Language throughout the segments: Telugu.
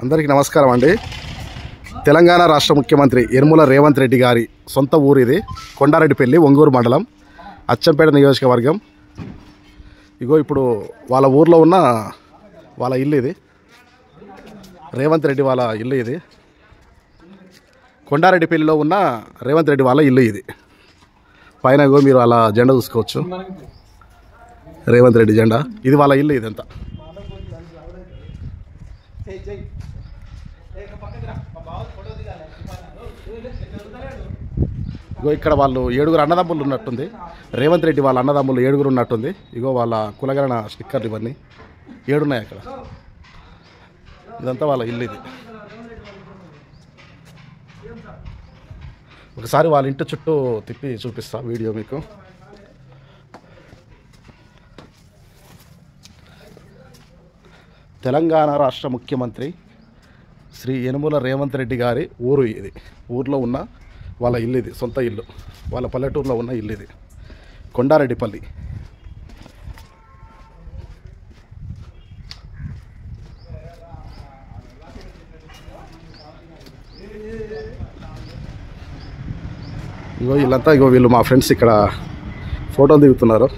అందరికీ నమస్కారం అండి. తెలంగాణ రాష్ట్ర ముఖ్యమంత్రి యనమల రేవంత్ రెడ్డి గారి సొంత ఊరు ఇది. కొండారెడ్డిపల్లి, ఒంగూరు మండలం, అచ్చంపేట నియోజకవర్గం. ఇగో ఇప్పుడు వాళ్ళ ఊర్లో ఉన్న వాళ్ళ ఇల్లు ఇది. రేవంత్ రెడ్డి వాళ్ళ ఇల్లు ఇది. కొండారెడ్డిపల్లిలో ఉన్న రేవంత్ రెడ్డి వాళ్ళ ఇల్లు ఇది. పైన ఇగో మీరు అలా జెండా చూసుకోవచ్చు, రేవంత్ రెడ్డి జెండా. ఇది వాళ్ళ ఇల్లు ఇదంతా. ఇగో ఇక్కడ వాళ్ళు 7 అన్నదమ్ములు ఉన్నట్టుంది. రేవంత్ రెడ్డి వాళ్ళ అన్నదమ్ములు 7 ఉన్నట్టుంది. ఇగో వాళ్ళ కులగరణ స్టిక్కర్లు ఇవన్నీ 7 ఉన్నాయి అక్కడ. ఇదంతా వాళ్ళ ఇల్లు ఇది. ఒకసారి వాళ్ళ ఇంటి చుట్టూ తిప్పి చూపిస్తా వీడియో మీకు. తెలంగాణ రాష్ట్ర ముఖ్యమంత్రి శ్రీ యనమల రేవంత్ రెడ్డి గారి ఊరు ఇది. ఊర్లో ఉన్న వాళ్ళ ఇల్లు ఇది, సొంత ఇల్లు. వాళ్ళ పల్లెటూరులో ఉన్న ఇల్లు ఇది, కొండారెడ్డిపల్లి. ఇగో వీళ్ళంతా, ఇగో వీళ్ళు మా ఫ్రెండ్స్ ఇక్కడ ఫోటోలు దిగుతున్నారు.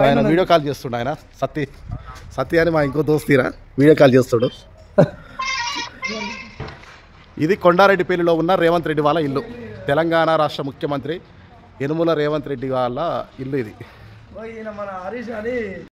ఆయన వీడియో కాల్ చేస్తుండు. ఆయన సత్య అని మా ఇంకో దోస్తీరా వీడియో కాల్ చేస్తాడు. ఇది కొండారెడ్డిపల్లిలో ఉన్న రేవంత్ రెడ్డి వాళ్ళ ఇల్లు. తెలంగాణ రాష్ట్ర ముఖ్యమంత్రి యనమల రేవంత్ రెడ్డి వాళ్ళ ఇల్లు ఇది.